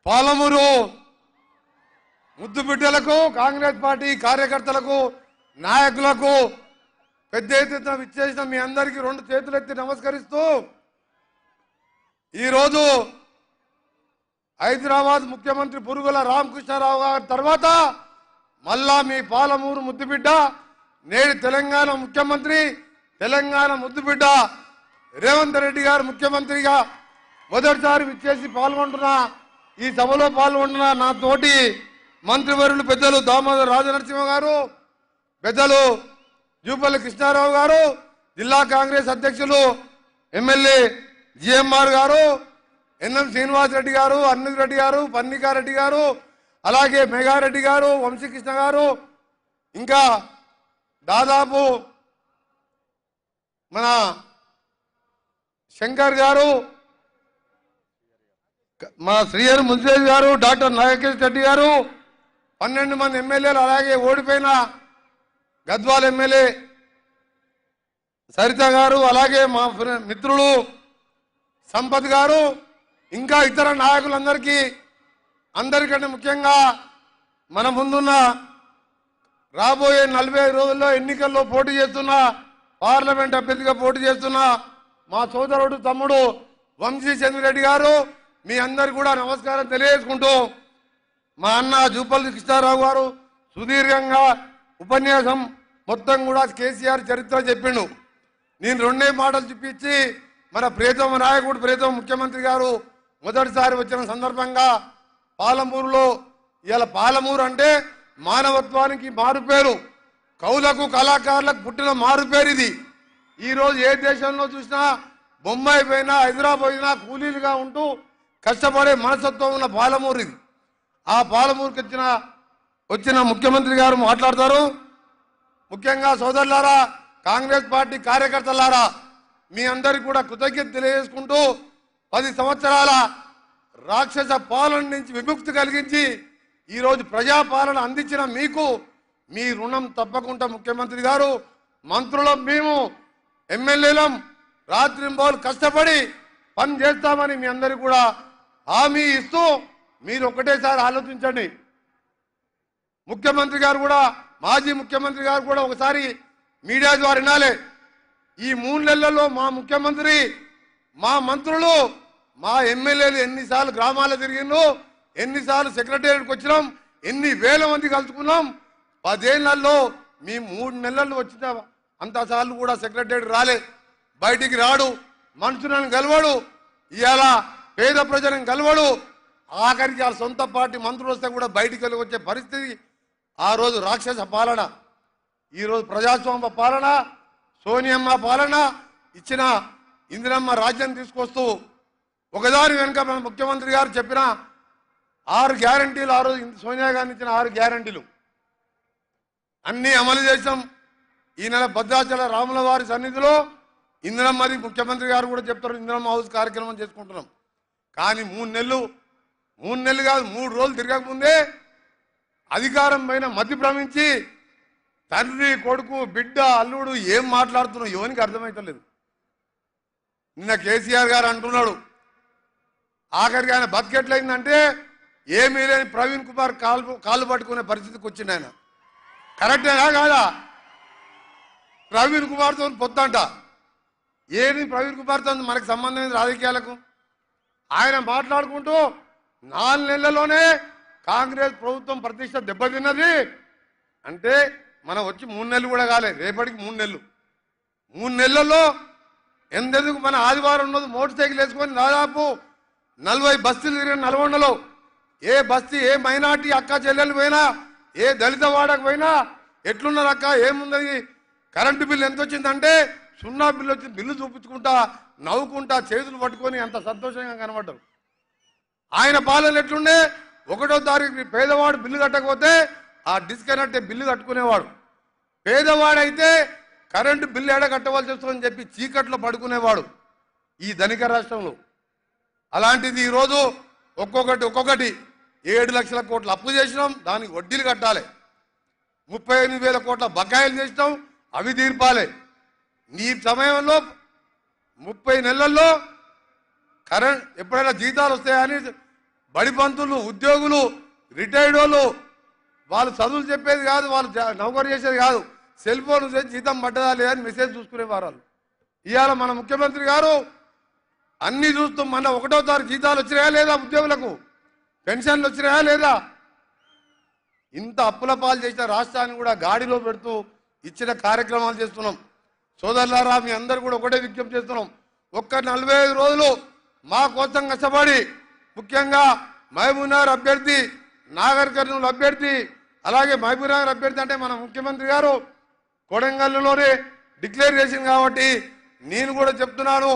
పాలమూరు ముద్దు బిడ్డలకు కాంగ్రెస్ పార్టీ కార్యకర్తలకు నాయకులకు పెద్ద ఎత్తున విచ్చేసిన మీ అందరికీ రెండు చేతులెత్తి నమస్కరిస్తూ ఈరోజు హైదరాబాద్ ముఖ్యమంత్రి పురుగుల రామకృష్ణారావు గారి తర్వాత మళ్ళా మీ పాలమూరు ముద్దుబిడ్డ నేడు తెలంగాణ ముఖ్యమంత్రి తెలంగాణ ముద్దుబిడ్డ రేవంత్ రెడ్డి గారు ముఖ్యమంత్రిగా మొదటిసారి విచ్చేసి పాల్గొంటున్నా ఈ సభలో పాల్గొంటున్న నా తోటి మంత్రివర్యులు పెద్దలు దామోదర్ రాజనరసింహ గారు పెద్దలు జూపల్లి కృష్ణారావు గారు జిల్లా కాంగ్రెస్ అధ్యక్షులు ఎమ్మెల్యే జిఎంఆర్ గారు ఎన్ఎం శ్రీనివాస్ రెడ్డి గారు అన్నిల్ రెడ్డి గారు పన్నికారెడ్డి గారు అలాగే మేఘారెడ్డి గారు వంశీకృష్ణ గారు ఇంకా దాదాపు మన శంకర్ గారు మా శ్రీహరి మున్సిపల్ గారు డాక్టర్ నాగేష్ రెడ్డి గారు 12 మంది ఎమ్మెల్యేలు అలాగే ఓడిపోయిన గద్వాల ఎమ్మెల్యే సరిత గారు అలాగే మా మిత్రులు సంపత్ గారు ఇంకా ఇతర నాయకులందరికీ అందరికంటే ముఖ్యంగా మన ముందున్న రాబోయే 45 రోజుల్లో ఎన్నికల్లో పోటీ చేస్తున్న పార్లమెంట్ అభ్యర్థిగా పోటీ చేస్తున్న మా సోదరుడు తమ్ముడు వంశీ చంద్రెడ్డి గారు మీ అందరు కూడా నమస్కారం తెలియజేసుకుంటూ మా అన్న జూపల్లి కృష్ణారావు గారు సుదీర్ఘంగా ఉపన్యాసం మొత్తం కూడా కేసీఆర్ చరిత్ర చెప్పిండు నేను రెండే మాటలు చూపించి మన ప్రియతమ నాయకుడు ప్రియతమ ముఖ్యమంత్రి గారు మొదటిసారి వచ్చిన సందర్భంగా పాలమూరులో ఇలా పాలమూరు అంటే మానవత్వానికి మారుపేరు కవులకు కళాకారులకు పుట్టిన మారుపేరు ఇది ఈరోజు ఏ దేశంలో చూసినా బొంబాయి పోయినా హైదరాబాద్ పోయినా కూలీలుగా ఉంటూ కష్టపడే మనస్తత్వం ఉన్న పాలమూరు ఇది ఆ పాలమూరుకి వచ్చిన ముఖ్యమంత్రి గారు మాట్లాడతారు ముఖ్యంగా సోదరులారా కాంగ్రెస్ పార్టీ కార్యకర్తలారా మీ అందరికీ కూడా కృతజ్ఞత తెలియజేసుకుంటూ 10 సంవత్సరాల రాక్షస పాలన నుంచి విముక్తి కలిగించి ఈరోజు ప్రజాపాలన అందించిన మీకు మీ రుణం తప్పకుండా ముఖ్యమంత్రి గారు మంత్రులం మేము ఎమ్మెల్యేలం రాత్రింబౌలు కష్టపడి పని చేస్తామని మీ అందరికీ కూడా హామీ ఇస్తూ మీరు ఒకటేసారి ఆలోచించండి ముఖ్యమంత్రి గారు కూడా మాజీ ముఖ్యమంత్రి గారు కూడా ఒకసారి మీడియా ద్వారా వినాలి ఈ 3 నెలల్లో మా ముఖ్యమంత్రి మా మంత్రులు మా ఎమ్మెల్యేలు ఎన్నిసార్లు గ్రామాలు తిరిగిండ్రు ఎన్నిసార్లు సెక్రటేరియట్కి వచ్చినాం ఎన్ని వేల మంది కలుసుకున్నాం 10 ఏళ్లలో మీ 3 నెలల్లో వచ్చిన అంతసార్లు కూడా సెక్రటేరియట్ రాలే బయటికి రాడు మనుషులను గెలవడు ఇవాళ పేద ప్రజలను గెలవడు ఆఖరికి వాళ్ళ సొంత పార్టీ మంత్రులు వస్తే కూడా బయటికి వెళ్ళి వచ్చే పరిస్థితి ఆ రోజు రాక్షస పాలన ఈరోజు ప్రజాస్వామ్య పాలన సోనియమ్మ పాలన ఇచ్చిన ఇందిరమ్మ రాజ్యం తీసుకొస్తూ ఒకదాని వెనుక మన ముఖ్యమంత్రి గారు చెప్పిన 6 గ్యారంటీలు ఆ రోజు సోనియా గాంధీ ఇచ్చిన 6 గ్యారంటీలు అన్నీ అమలు చేసాం ఈ నెల భద్రాచల రాముల వారి సన్నిధిలో ఇందిరమ్మది ముఖ్యమంత్రి గారు కూడా చెప్తారు ఇందిరమ్మ హౌస్ కార్యక్రమం చేసుకుంటున్నాం కానీ 3 నెలలు కాదు 3 రోజులు తిరగకముందే అధికారం పైన మతి భ్రమించి తండ్రి కొడుకు బిడ్డ అల్లుడు ఏం మాట్లాడుతున్నావు ఎవరికి అర్థమవుతలేదు నిన్న కేసీఆర్ గారు అంటున్నాడు ఆఖరికి ఆయన బతికెట్లయిందంటే ఏమీ లేని ప్రవీణ్ కుమార్ కాళ్ళు పట్టుకునే పరిస్థితికి వచ్చింది ఆయన కరెక్టేనా కాదా ప్రవీణ్ కుమార్తో పొత్తంట ఏది ప్రవీణ్ కుమార్తో మనకు సంబంధం రాజకీయాలకు ఆయన మాట్లాడుకుంటూ 4 నెలల్లోనే కాంగ్రెస్ ప్రభుత్వం ప్రతిష్ట దెబ్బతిన్నది అంటే మనం వచ్చి 3 నెలలు కూడా కాలేదు రేపటికి 3 నెలలు 3 నెలల్లో ఎంతెందుకు మన ఆదివారం ఉన్నది మోటార్ సైకిల్ వేసుకొని దాదాపు 40 బస్తీలు తిరిగిన నల్గొండలో ఏ బస్తీ ఏ మైనార్టీ అక్క చెల్లెలు పోయినా ఏ దళిత వాడకు పోయినా ఎట్లున్నారు అక్క ఏమున్నది కరెంటు బిల్లు ఎంత వచ్చిందంటే 0 బిల్లు వచ్చింది బిల్లు చూపించుకుంటా నవ్వుకుంటా చేతులు పట్టుకొని అంత సంతోషంగా కనబడ్డారు ఆయన పాలన ఎట్లుండే 1వ తారీఖు పేదవాడు బిల్లు కట్టకపోతే ఆ డిస్కనెక్ట్ బిల్లు కట్టుకునేవాడు పేదవాడైతే కరెంటు బిల్లు ఎడ కట్టవలసి వస్తుందని చెప్పి చీకట్లో పడుకునేవాడు ఈ ధనిక రాష్ట్రంలో అలాంటిది ఈరోజు ఒక్కొక్కటి 7 లక్షల కోట్ల అప్పు చేసినాం దానికి వడ్డీలు కట్టాలి 38,000 కోట్ల బకాయిలు చేసినాం అవి తీర్పాలి నీ సమయంలో 30 నెలల్లో కరెంట్ ఎప్పుడైనా జీతాలు వస్తాయని బడి పంతులు, ఉద్యోగులు, రిటైర్డ్ వాళ్ళు చదువులు చెప్పేది కాదు, వాళ్ళు నౌకరు చేసేది కాదు, సెల్ ఫోన్ చేసి జీతం పడ్డదా లేదా అని మెసేజ్ చూసుకునేవారు వాళ్ళు. ఇవాళ మన ముఖ్యమంత్రి గారు అన్ని చూస్తూ మన 1వ తారీఖు జీతాలు వచ్చినాయా లేదా, ఉద్యోగులకు పెన్షన్లు వచ్చినాయా లేదా, ఇంత అప్పుల పాలు చేసిన రాష్ట్రాన్ని కూడా గాడిలో పెడుతూ ఇచ్చిన కార్యక్రమాలు చేస్తున్నాం. సోదరులారా, మీ అందరు కూడా ఒకటే విజ్ఞప్తి చేస్తున్నాం. ఒక్క 45 రోజులు మా కోసం కష్టపడి, ముఖ్యంగా మహబూబ్నగర్ అభ్యర్థి, నాగర్ కర్నూలు అభ్యర్థి, అలాగే మహబూబ్నగర్ అభ్యర్థి అంటే మన ముఖ్యమంత్రి గారు కొడంగల్లులోనే డిక్లేర్ చేసింది కాబట్టి నేను కూడా చెప్తున్నాను,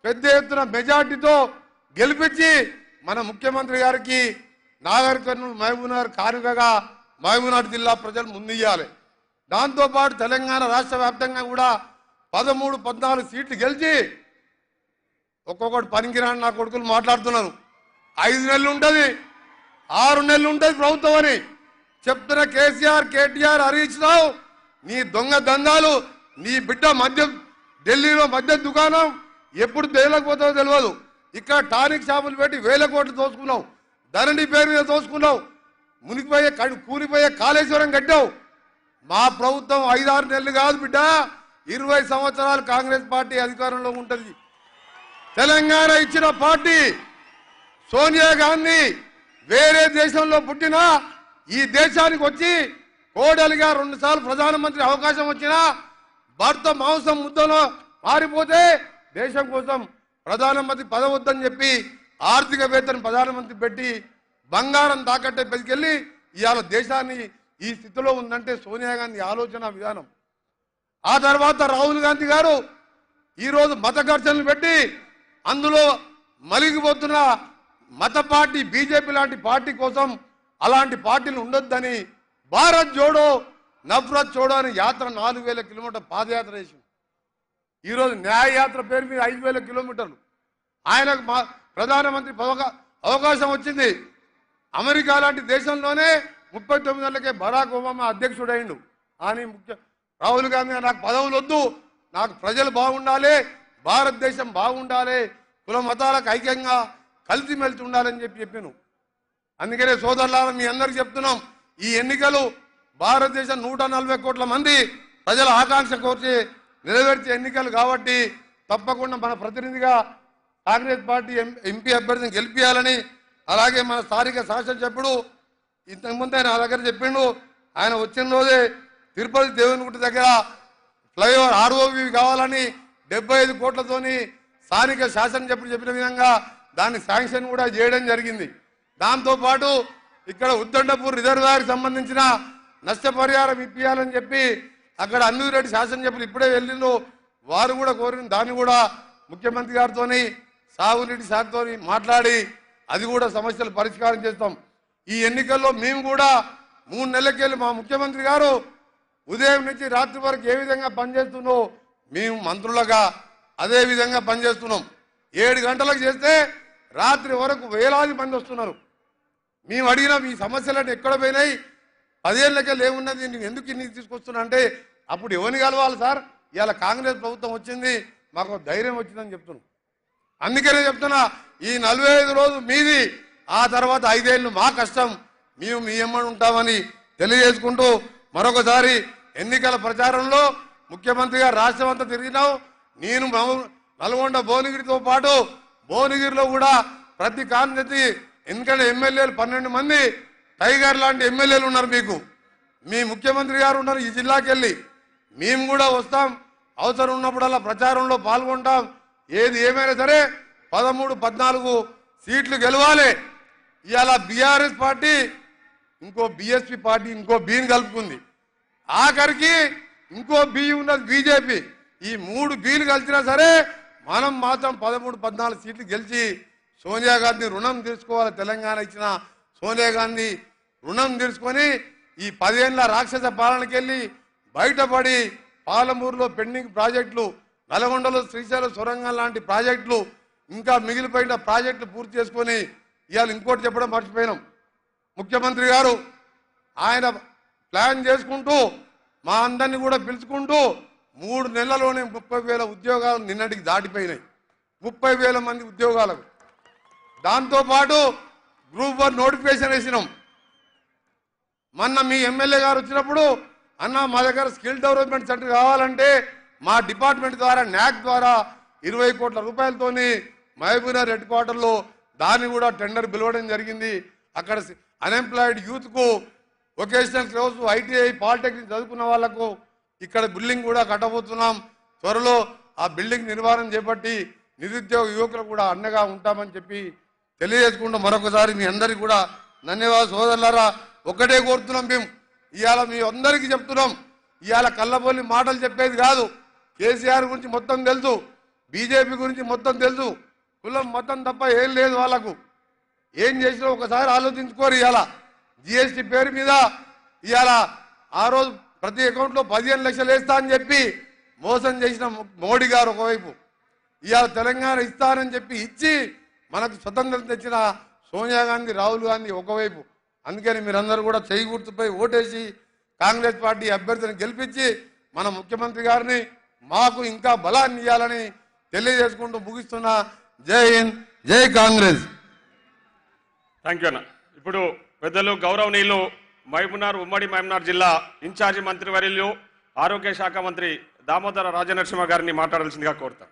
పెద్ద ఎత్తున మెజార్టీతో గెలిపించి మన ముఖ్యమంత్రి గారికి నాగర్ కర్నూలు మహబూబ్నగర్ కానుకగా మహబూబ్నగర్ జిల్లా ప్రజలు ముందుయ్యాలి. దాంతోపాటు తెలంగాణ రాష్ట్ర వ్యాప్తంగా కూడా 13-14 సీట్లు గెలిచి ఒక్కొక్కటి పనికిరాని నా కొడుకులు మాట్లాడుతున్నారు. 5 నెలలు ఉంటుంది, 6 నెలలు ఉంటుంది ప్రభుత్వం అని చెప్తున్న కేసీఆర్, కేటీఆర్, హరీష్ రావు, నీ దొంగ దందాలు, నీ బిడ్డ మద్యం, ఢిల్లీలో మద్యం దుకాణం ఎప్పుడు తేలకపోతుందో తెలియదు. ఇక్కడ టానిక్ షాపులు పెట్టి 1000 కోట్లు దోసుకున్నావు, ధరణి పేరు మీద దోసుకున్నావు, మునిగిపోయే కూలిపోయే కాళేశ్వరం కట్టావు. మా ప్రభుత్వం 5-6 నెలలు కాదు బిడ్డ, 20 సంవత్సరాలు కాంగ్రెస్ పార్టీ అధికారంలో ఉంటుంది. తెలంగాణ ఇచ్చిన పార్టీ సోనియా గాంధీ వేరే దేశంలో పుట్టినా ఈ దేశానికి వచ్చి కోడలిగా 2 సార్లు ప్రధానమంత్రి అవకాశం వచ్చినా భర్త మాంసం ముద్దలో మారిపోతే దేశం కోసం ప్రధానమంత్రి పదవద్దని చెప్పి ఆర్థికవేత్తను ప్రధానమంత్రి పెట్టి బంగారం తాకట్టే పెట్టుకెళ్ళి ఇవాళ దేశాన్ని ఈ స్థితిలో ఉందంటే సోనియా గాంధీ ఆలోచన విధానం. ఆ తర్వాత రాహుల్ గాంధీ గారు ఈరోజు మత ఘర్షణలు పెట్టి అందులో మలిగిపోతున్న మత పార్టీ బీజేపీ లాంటి పార్టీ కోసం అలాంటి పార్టీలు ఉండొద్దని భారత్ జోడో నఫరత్ చోడో అని యాత్ర 4000 కిలోమీటర్ పాదయాత్ర చేసింది. ఈరోజు న్యాయ యాత్ర పేరు మీద 5000 కిలోమీటర్లు. ఆయనకు ప్రధానమంత్రి అవకాశం వచ్చింది. అమెరికా లాంటి దేశంలోనే 39 నెలలకే బరాక్ ఒబామా అధ్యక్షుడైండు. అని రాహుల్ గాంధీ నాకు పదవులు వద్దు, నాకు ప్రజలు బాగుండాలి, భారతదేశం బాగుండాలి, కుల మతాలకు ఐక్యంగా కలిసిమెలిసి ఉండాలని చెప్పాను. అందుకనే సోదరులారా, మీ అందరికి చెప్తున్నాం, ఈ ఎన్నికలు భారతదేశం 140 కోట్ల మంది ప్రజల ఆకాంక్ష కోర్చి నెరవేర్చే ఎన్నికలు కాబట్టి తప్పకుండా మన ప్రతినిధిగా కాంగ్రెస్ పార్టీ ఎంపీ అభ్యర్థిని గెలిపించాలని, అలాగే మన స్థానిక శాసనసభ్యుడు ఇంతకుముందు ఆయన నా దగ్గర చెప్పిండు, ఆయన వచ్చిన రోజే తిరుపతి దేవునిగుట్ట దగ్గర ఫ్లైఓవర్ ROV కావాలని 75 కోట్లతోని స్థానిక శాసనసభ్యుడు చెప్పిన విధంగా దాన్ని శాంక్షన్ కూడా చేయడం జరిగింది. దాంతోపాటు ఇక్కడ ఉద్దండపూర్ రిజర్వాయర్కి సంబంధించిన నష్టపరిహారం ఇప్పించాలని చెప్పి అక్కడ అన్నిరెడ్డి శాసనసభ్యులు ఇప్పుడే వెళ్ళిండ్రు, వారు కూడా కోరిన దాన్ని కూడా ముఖ్యమంత్రి గారితో సాగునీటి శాఖతో మాట్లాడి అది కూడా సమస్యలు పరిష్కారం చేస్తాం. ఈ ఎన్నికల్లో మేము కూడా 3 నెలలకెళ్ళి మా ముఖ్యమంత్రి గారు ఉదయం నుంచి రాత్రి వరకు ఏ విధంగా పనిచేస్తుందో మేము మంత్రులుగా అదే విధంగా పనిచేస్తున్నాం. 7 గంటలకు చేస్తే రాత్రి వరకు వేలాది మంది వస్తున్నారు. మేము అడిగిన మీ సమస్యలన్నీ ఎక్కడ పోయినాయి, 10 ఏళ్ళకెళ్ళి ఏమున్నది, నేను ఎందుకు ఇన్ని తీసుకొస్తున్నా అంటే అప్పుడు ఎవరిని కలవాలి సార్, ఇవాళ కాంగ్రెస్ ప్రభుత్వం వచ్చింది, మాకు ధైర్యం వచ్చిందని చెప్తున్నాం. అందుకనే చెప్తున్నా, ఈ 45 రోజులు మీది, ఆ తర్వాత 5 ఏళ్ళు మా కష్టం, మేము మీ ఎమ్మడి ఉంటామని తెలియజేసుకుంటూ మరొకసారి ఎన్నికల ప్రచారంలో ముఖ్యమంత్రి గారు రాష్ట్రం అంతా తిరిగినాం. నేను నల్గొండ భువనగిరితో పాటు భువనగిరిలో కూడా ప్రతి కాన్స్టిట్యూన్సీ, ఎందుకంటే ఎమ్మెల్యేలు 12 మంది టైగర్ లాంటి ఎమ్మెల్యేలు ఉన్నారు మీకు, మీ ముఖ్యమంత్రి గారు ఉన్నారు ఈ జిల్లాకి వెళ్ళి, మేము కూడా వస్తాం, అవసరం ఉన్నప్పుడల్లా ప్రచారంలో పాల్గొంటాం. ఏది ఏమైనా సరే 13-14 సీట్లు గెలవాలి. ఇవాళ బీఆర్ఎస్ పార్టీ ఇంకో బీఎస్పీ పార్టీ ఇంకో బీని కలుపుకుంది, ఆఖరికి ఇంకో బీ ఉన్నది బీజేపీ. ఈ 3 బీలు కలిసినా సరే మనం మాత్రం 13-14 సీట్లు గెలిచి సోనియా గాంధీ రుణం తీర్చుకోవాలి. తెలంగాణ ఇచ్చిన సోనియా గాంధీ రుణం తీర్చుకొని ఈ 10 ఏళ్ల రాక్షస పాలనకి వెళ్ళి బయటపడి పాలమూరులో పెండింగ్ ప్రాజెక్టులు, నల్గొండలో శ్రీశైలం సొరంగం లాంటి ప్రాజెక్టులు, ఇంకా మిగిలిపోయిన ప్రాజెక్టులు పూర్తి చేసుకొని ఇవాళ ఇంకోటి చెప్పడం మర్చిపోయినాం. ముఖ్యమంత్రి గారు ఆయన ప్లాన్ చేసుకుంటూ మా అందరినీ కూడా పిలుచుకుంటూ 3 నెలల్లోనే 30,000 ఉద్యోగాలు నిన్నటికి దాటిపోయినాయి. 30,000 మంది ఉద్యోగాలకు. దాంతోపాటు గ్రూప్ 1 నోటిఫికేషన్ వేసినాం. మొన్న మీ ఎమ్మెల్యే గారు వచ్చినప్పుడు అన్న మా దగ్గర స్కిల్ డెవలప్మెంట్ సెంటర్ కావాలంటే మా డిపార్ట్మెంట్ ద్వారా న్యాక్ ద్వారా 20 కోట్ల రూపాయలతోని మహబూబ్నగర్ హెడ్ క్వార్టర్లో దాన్ని కూడా టెండర్ పిలవడం జరిగింది. అక్కడ అన్ఎంప్లాయిడ్ యూత్కు వొకేషనల్ కోర్సు ఐటీఐ పాలిటెక్నిక్ చదువుకున్న వాళ్లకు ఇక్కడ బిల్డింగ్ కూడా కట్టబోతున్నాం. త్వరలో ఆ బిల్డింగ్ నిర్మాణం చేపట్టి నిరుద్యోగ యువకులకు కూడా అండగా ఉంటామని చెప్పి తెలియజేసుకుంటూ మరొకసారి మీ అందరికీ కూడా ధన్యవాదాలు సోదరులారా. ఒకటే కోరుతున్నాం, మేము ఇవాళ మీ అందరికీ చెప్తున్నాం, ఇవాళ కళ్ళబొల్లి మాటలు చెప్పేది కాదు. కేసీఆర్ గురించి మొత్తం తెలుసు, బీజేపీ గురించి మొత్తం తెలుసు, కులం మొత్తం తప్ప ఏం లేదు వాళ్ళకు. ఏం చేసినా ఒకసారి ఆలోచించుకోరు. ఇవాళ జిఎస్టీ పేరు మీద ఇవాళ ఆ రోజు ప్రతి అకౌంట్లో 15 లక్షలు వేస్తా అని చెప్పి మోసం చేసిన మోడీ గారు ఒకవైపు, ఇవాళ తెలంగాణ ఇస్తానని చెప్పి ఇచ్చి మనకు స్వతంత్రం తెచ్చిన సోనియా గాంధీ, రాహుల్ గాంధీ ఒకవైపు. అందుకని మీరందరూ కూడా చేయి గుర్తుపై ఓటేసి కాంగ్రెస్ పార్టీ అభ్యర్థిని గెలిపించి మన ముఖ్యమంత్రి గారిని మాకు ఇంకా బలాన్ని ఇవ్వాలని తెలియజేసుకుంటూ ముగిస్తున్నా. జై హింద్, జై కాంగ్రెస్. థ్యాంక్ యూ అన్న. ఇప్పుడు పెద్దలు గౌరవనీయులు ఉమ్మడి మహబూబ్నగర్ జిల్లా ఇన్ఛార్జి మంత్రివర్యులు ఆరోగ్య శాఖ మంత్రి దామోదర రాజనరసింహ గారిని మాట్లాడాల్సిందిగా కోరుతాం.